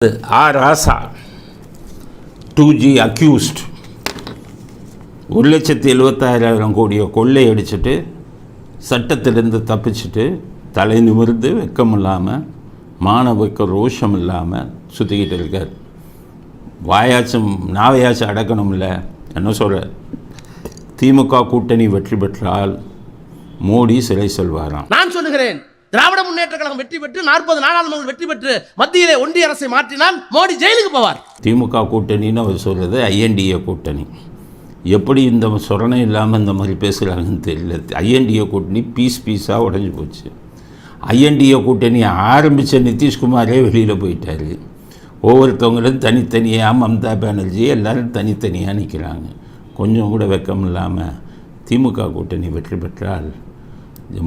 ராசா 2G accused 1,76,000 கோடியை கொள்ளையடிச்சிட்டு சட்டத்திலிருந்து தப்பிச்சுட்டு தலை நிமிர்ந்து வெக்கம் இல்லாமல் மானவக்க ரோஷம் இல்லாமல் சுற்றிக்கிட்டு இருக்கார். வாயாச்சும் நாவையாச்சும் அடக்கணும்ல. என்ன சொல்கிற, திமுக கூட்டணி வெற்றி பெற்றால் மோடி சிறை செல்வாராம். நான் சொல்லுகிறேன், திராவிட முன்னேற்ற கழகம் வெற்றி பெற்று 40 நாடாளுமன்ற வெற்றி பெற்று மத்தியிலே ஒன்றிய அரசை மாற்றினால் மோடி ஜெயிலுக்கு போவார். திமுக கூட்டணின்னு அவர் சொல்கிறது INDA கூட்டணி. எப்படி இந்த சொரணை இல்லாமல் இந்த மாதிரி பேசுகிறாங்கன்னு தெரியல. INDA கூட்டணி பீஸாக உடஞ்சி போச்சு. INDA கூட்டணி ஆரம்பித்த நிதிஷ்குமாரே வெளியில் போயிட்டார். ஒவ்வொருத்தவங்களும் தனித்தனியாக, மம்தா பானர்ஜி எல்லோரும் தனித்தனியாக நிற்கிறாங்க. கொஞ்சம் கூட வெக்கம் இல்லாமல் திமுக கூட்டணி வெற்றி பெற்றால்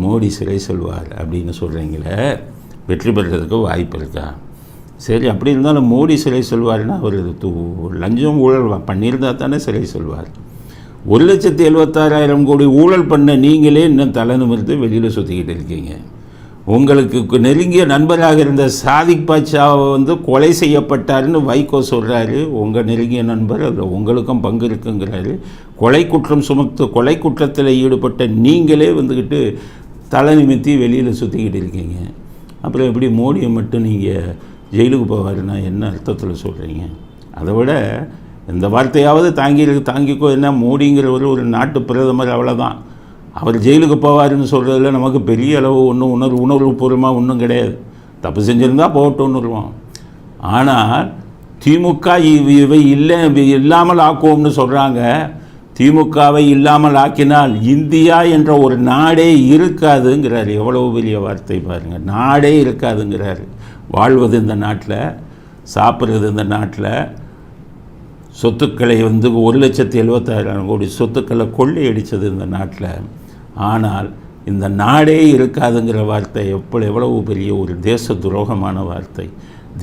மோடி சிறை செல்வார் அப்படின்னு சொல்கிறீங்களே, வெற்றி பெறுறதுக்கு வாய்ப்பு இருக்கா? சரி, அப்படி இருந்தாலும் மோடி சிறை செல்வார்னா அவர் லஞ்சம் ஊழல் பண்ணியிருந்தால் தானே சிறை செல்வார். 1,76,000 கோடி ஊழல் பண்ண நீங்களே இன்னும் தலை நிமிர்ந்து வெளியில் சுற்றிக்கிட்டு இருக்கீங்க. உங்களுக்கு நெருங்கிய நண்பராக இருந்த சாதிக் பாட்சாவை கொலை செய்யப்பட்டாருன்னு வைகோ சொல்கிறாரு. உங்கள் நெருங்கிய நண்பர், அதில் உங்களுக்கும் பங்கு இருக்குங்கிறாரு. கொலை குற்றத்தில் ஈடுபட்ட நீங்களே தலை நிமித்தி வெளியில் சுற்றிக்கிட்டு இருக்கீங்க. அப்புறம் எப்படி மோடியை மட்டும் நீங்கள் ஜெயிலுக்கு போவாருன்னா என்ன அர்த்தத்தில் சொல்கிறீங்க? அதை விட இந்த வார்த்தையாவது தாங்கிக்கோ. என்ன, மோடிங்கிறவர் ஒரு நாட்டு பிரதமர், அவ்வளோதான். அவர் ஜெயிலுக்கு போவாருன்னு சொல்கிறதுல நமக்கு பெரிய அளவு ஒன்றும் உணர்வுபூர்வமாக ஒன்றும் கிடையாது. தப்பு செஞ்சுருந்தால் போகட்டும்னுருவோம். ஆனால் திமுக இவை இல்லாமல் ஆக்குவோம்னு சொல்கிறாங்க. திமுகவை இல்லாமல் ஆக்கினால் இந்தியா என்ற ஒரு நாடே இருக்காதுங்கிறார். எவ்வளவு பெரிய வார்த்தை பாருங்கள். நாடே இருக்காதுங்கிறார். வாழ்வது இந்த நாட்டில், சாப்பிட்றது இந்த நாட்டில், சொத்துக்களை 1,76,000 கோடி சொத்துக்களை கொள்ளையடித்தது இந்த நாட்டில். ஆனால் இந்த நாடே இருக்காதுங்கிற வார்த்தை எவ்வளவு பெரிய ஒரு தேச துரோகமான வார்த்தை.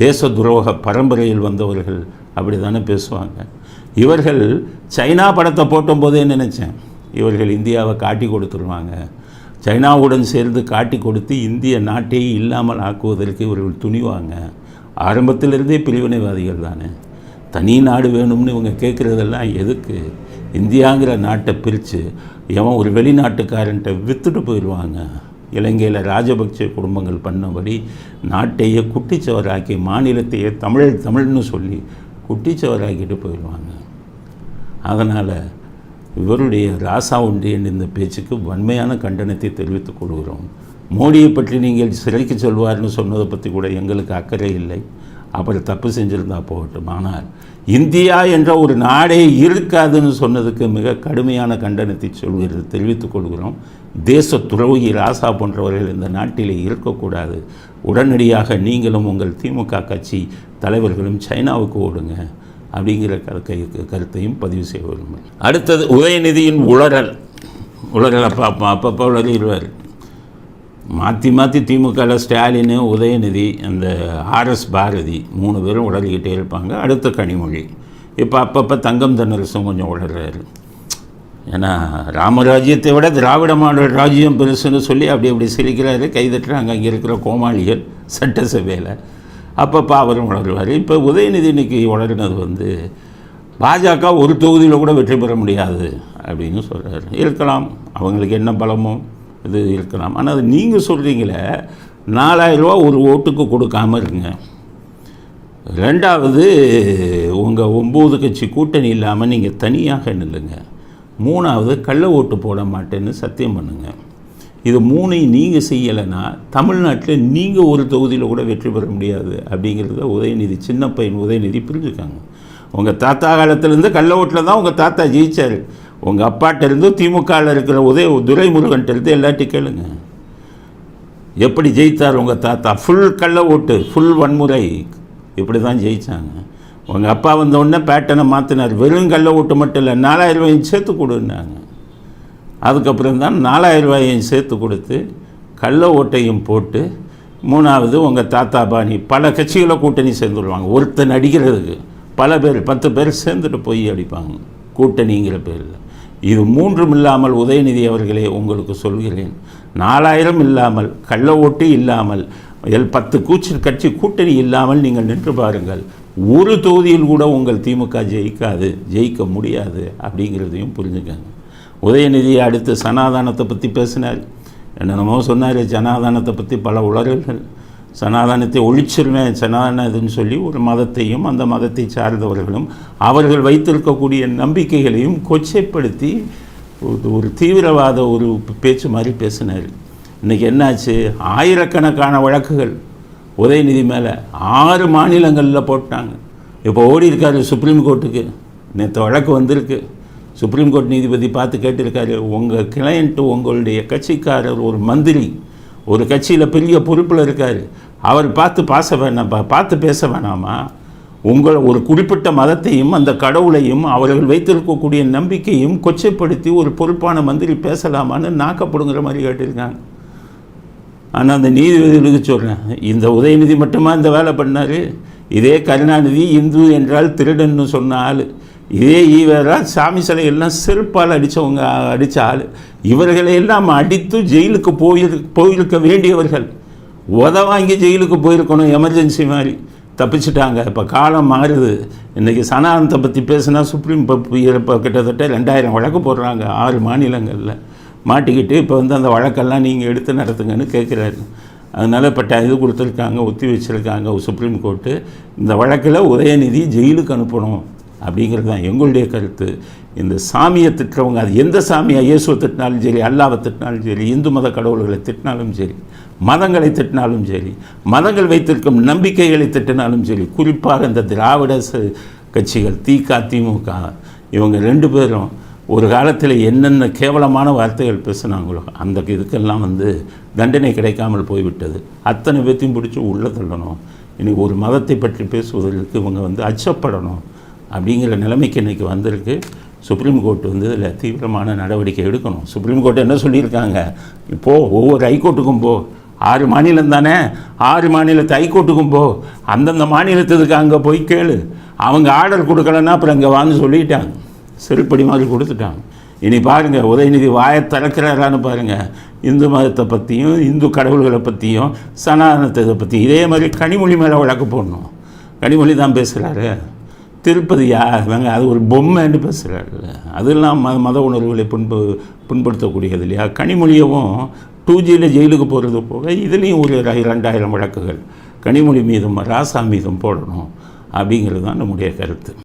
தேச துரோக பரம்பரையில் வந்தவர்கள் அப்படி தானே பேசுவாங்க. இவர்கள் சைனா படத்தை போட்டும்போதே நினச்சேன், இவர்கள் இந்தியாவை காட்டி கொடுத்துருவாங்க. சைனாவுடன் சேர்ந்து காட்டி கொடுத்து இந்திய நாட்டையே இல்லாமல் ஆக்குவதற்கு இவர்கள் துணிவாங்க. ஆரம்பத்திலிருந்தே பிரிவினைவாதிகள் தானே. தனி நாடு வேணும்னு இவங்க கேட்குறதெல்லாம் எதுக்கு? இந்தியாங்கிற நாட்டை பிரித்து எவன் ஒரு வெளிநாட்டுக்காரன்ட்ட விற்றுட்டு போயிடுவாங்க. இலங்கையில் ராஜபக்சே குடும்பங்கள் பண்ணபடி நாட்டையே குட்டிச்சவராக்கி, மாநிலத்தையே தமிழ்னு சொல்லி குட்டிச்சவராக்கிட்டு போயிடுவாங்க. அதனால் இவருடைய ராசா ஒன்றியன் இந்த பேச்சுக்கு வன்மையான கண்டனத்தை தெரிவித்துக் கொள்கிறோம். மோடியை பற்றி நீங்கள் சிறைக்கு சொல்வார்னு சொன்னதை பற்றி கூட எங்களுக்கு அக்கறை இல்லை. அப்புறம் தப்பு செஞ்சுருந்தா போகட்டும். ஆனால் இந்தியா என்ற ஒரு நாடே இருக்காதுன்னு சொன்னதுக்கு மிக கடுமையான கண்டனத்தை தெரிவித்துக் கொள்கிறோம். தேச துரோகி ராசா போன்றவர்கள் இந்த நாட்டிலே இருக்கக்கூடாது. உடனடியாக நீங்களும் உங்கள் திமுக கட்சி தலைவர்களும் சைனாவுக்கு ஓடுங்க அப்படிங்கிற கருத்தையும் பதிவு செய்ய விரும்புகிறேன். அடுத்தது உதயநிதியின் உளறல் அப்பப்போ உளறிடுவார். மாற்றி திமுகவில் ஸ்டாலின், உதயநிதி, அந்த RS பாரதி 3 பேரும் உளறிக்கிட்டே இருப்பாங்க. அடுத்த கனிமொழி. இப்போ அப்பப்போ தங்கம் தென்னரசும் கொஞ்சம் உளர்றாரு. ஏன்னா ராமராஜ்யத்தை விட திராவிட மாடல் ராஜ்யம் பெருசுன்னு சொல்லி அப்படி சிரிக்கிறாரு. கைதட்டுறாங்க அங்கே இருக்கிற கோமாளிகள் சட்டசபையில். அப்பப்போ அவரும் உளருவார். இப்போ உதயநிதி இன்னைக்கு உளறினது பாஜக ஒரு தொகுதியில் கூட வெற்றி பெற முடியாது அப்படின்னு சொல்கிறாரு. இருக்கலாம், அவங்களுக்கு என்ன பலமோ இது இருக்கலாம். ஆனால் அது நீங்கள் சொல்கிறீங்களே, 4,000 ரூபா ஒரு ஓட்டுக்கு கொடுக்காமல் இருங்க. ரெண்டாவது, உங்கள் 9 கட்சி கூட்டணி இல்லாமல் நீங்கள் தனியாக நில்லுங்க. 3வது, கள்ள ஓட்டு போட மாட்டேன்னு சத்தியம் பண்ணுங்கள். இது 3ஐயும் நீங்கள் செய்யலைன்னா தமிழ்நாட்டில் நீங்கள் ஒரு தொகுதியில் கூட வெற்றி பெற முடியாது அப்படிங்கிறத உதயநிதி, சின்ன பையன் உதயநிதி புரிஞ்சுக்காங்க. உங்கள் தாத்தா காலத்திலேருந்து கள்ள ஓட்டில் தான் உங்கள் தாத்தா ஜெயித்தார். உங்கள் அப்பாட்டிருந்து திமுகவில் இருக்கிற துரைமுருகன்ட்டு எல்லாத்தையும் கேளுங்க, எப்படி ஜெயித்தார் உங்கள் தாத்தா. ஃபுல் கள்ள ஓட்டு, ஃபுல் வன்முறை, இப்படி தான் ஜெயித்தாங்க. உங்கள் அப்பா வந்தவுடனே பேட்டனை மாற்றினார். வெறும் கள்ள ஓட்டு மட்டும் இல்லை, 4,000 ரூபாயும் சேர்த்து கொடுன்னாங்க. அதுக்கப்புறம் தான் 4,000 ரூபாயையும் சேர்த்து கொடுத்து கள்ள ஓட்டையும் போட்டு 3வது உங்கள் தாத்தா பாணி பல கட்சிகளை கூட்டணி சேர்ந்துடுவாங்க. ஒருத்தன் அடிக்கிறதுக்கு பல பேர் 10 பேர் சேர்ந்துட்டு போய் அடிப்பாங்க கூட்டணிங்கிற பேரில். இது 3ம் இல்லாமல் உதயநிதி அவர்களே உங்களுக்கு சொல்கிறேன், 4,000 இல்லாமல், கள்ள ஓட்டு இல்லாமல், 10 கட்சி கூட்டணி இல்லாமல் நீங்கள் நின்று பாருங்கள், ஒரு தொகுதியில் கூட உங்கள் திமுக ஜெயிக்க முடியாது அப்படிங்கிறதையும் புரிஞ்சுக்கங்க. உதயநிதி அடுத்து சனாதானத்தை பற்றி பேசினார், என்னென்னமோ சொன்னார். சனாதானத்தை பற்றி பல உளறல்கள், சனாதானத்தை ஒழிச்சிருவேன் சனாதானதுன்னு சொல்லி ஒரு மதத்தையும் அந்த மதத்தை சார்ந்தவர்களும் அவர்கள் வைத்திருக்கக்கூடிய நம்பிக்கைகளையும் கொச்சைப்படுத்தி ஒரு தீவிரவாத ஒரு பேச்சு மாதிரி பேசினார். இன்றைக்கி என்னாச்சு? ஆயிரக்கணக்கான வழக்குகள் உதயநிதி மேலே 6 மாநிலங்களில் போட்டாங்க. இப்போ ஓடி இருக்காரு சுப்ரீம் கோர்ட்டுக்கு. நேற்று வழக்கு வந்திருக்கு. சுப்ரீம் கோர்ட் நீதிபதி பார்த்து கேட்டிருக்காரு, உங்கள் கிளையண்ட்டு உங்களுடைய கட்சிக்காரர் ஒரு மந்திரி, ஒரு கட்சியில் பெரிய பொறுப்பில் இருக்கார், அவர் பார்த்து பேச வேணாமா? ஒரு குறிப்பிட்ட மதத்தையும் அந்த கடவுளையும் அவர்கள் வைத்திருக்கக்கூடிய நம்பிக்கையும் கொச்சைப்படுத்தி ஒரு பொறுப்பான மந்திரி பேசலாமான்னு நாக்கப்படுங்கிற மாதிரி கேட்டிருக்காங்க. ஆனால் அந்த நீதிபதிகளுக்கு சொல்கிறேன், இந்த உதயநிதி மட்டுமா இந்த வேலை பண்ணார்? இதே கருணாநிதி இந்து என்றால் திருடன்னு சொன்ன ஆள், இதே ஈவேரா சாமி சிலையெல்லாம் செருப்பால் அடித்த ஆள், இவர்களையெல்லாம் அடித்து ஜெயிலுக்கு போயிருக்க வேண்டியவர்கள் வாங்கி ஜெயிலுக்கு போயிருக்கணும். எமர்ஜென்சி மாதிரி தப்பிச்சிட்டாங்க. இப்போ காலம் மாறுது. இன்றைக்கி சனாதனத்தை பற்றி பேசுனா சுப்ரீம் இப்போ கிட்டத்தட்ட 2000 வழக்கு போடுறாங்க 6 மாநிலங்களில் மாட்டிக்கிட்டு. இப்போ அந்த வழக்கெல்லாம் நீங்கள் எடுத்து நடத்துங்கன்னு கேட்குறாரு. அதனால் இப்போ இது கொடுத்துருக்காங்க, ஒத்தி வச்சுருக்காங்க சுப்ரீம் கோர்ட்டு. இந்த வழக்கில் உதயநிதி ஜெயிலுக்கு அனுப்பணும் அப்படிங்கிறது தான் எங்களுடைய கருத்து. இந்த சாமியை திட்டுறவங்க, அது எந்த சாமியை, இயேசுவை திட்டினாலும் சரி, அல்லாவை திட்டினாலும் சரி, இந்து மத கடவுள்களை திட்டினாலும் சரி, மதங்களை திட்டினாலும் சரி, மதங்கள் வைத்திருக்கும் நம்பிக்கைகளை திட்டினாலும் சரி, குறிப்பாக இந்த திராவிட கட்சிகள் திமுக இவங்க 2 பேரும் ஒரு காலத்தில் என்னென்ன கேவலமான வார்த்தைகள் பேசுனாங்களோ அந்த இதுக்கெல்லாம் தண்டனை கிடைக்காமல் போய்விட்டது. அத்தனை பேர்த்தையும் பிடிச்சி உள்ளே தள்ளணும். இன்றைக்கி ஒரு மதத்தை பற்றி பேசுவதற்கு இவங்க அச்சப்படணும் அப்படிங்கிற நிலைமைக்கு இன்றைக்கி வந்திருக்கு. சுப்ரீம் கோர்ட் இதில் தீவிரமான நடவடிக்கை எடுக்கணும். சுப்ரீம் கோர்ட் என்ன சொல்லியிருக்காங்க? இப்போது ஒவ்வொரு ஹைகோர்ட்டுக்கும் 6 மாநிலம் தானே, 6 மாநிலத்து ஹைகோர்ட்டுக்கும் அந்தந்த மாநிலத்துக்கு அங்கே போய் கேளு. அவங்க ஆர்டர் கொடுக்கலன்னா அப்புறம் இங்கே வாங்க சொல்லிட்டாங்க, செருப்படி மாதிரி கொடுத்துட்டாங்க. இனி பாருங்கள், உதயநிதி வாயை திறக்கிறாரான்னு பாருங்கள். இந்து மதத்தை பற்றியும் இந்து கடவுள்களை பற்றியும் சனாதனத்தை பற்றி இதே மாதிரி கனிமொழி மேலே வழக்கு போடணும். கனிமொழி தான் பேசுகிறாரு. திருப்பதியா அது ஒரு பொம்மைன்னு பேசுகிறாரு. அதெல்லாம் மத உணர்வுகளை புண்படுத்தக்கூடியது இல்லையா? கனிமொழியவும் 2Gயில் ஜெயிலுக்கு போகிறது போக இதுலேயும் ஒரு 2000 வழக்குகள் கனிமொழி மீதும் ராசா மீதும் போடணும் அப்படிங்கிறது தான் நம்முடைய கருத்து.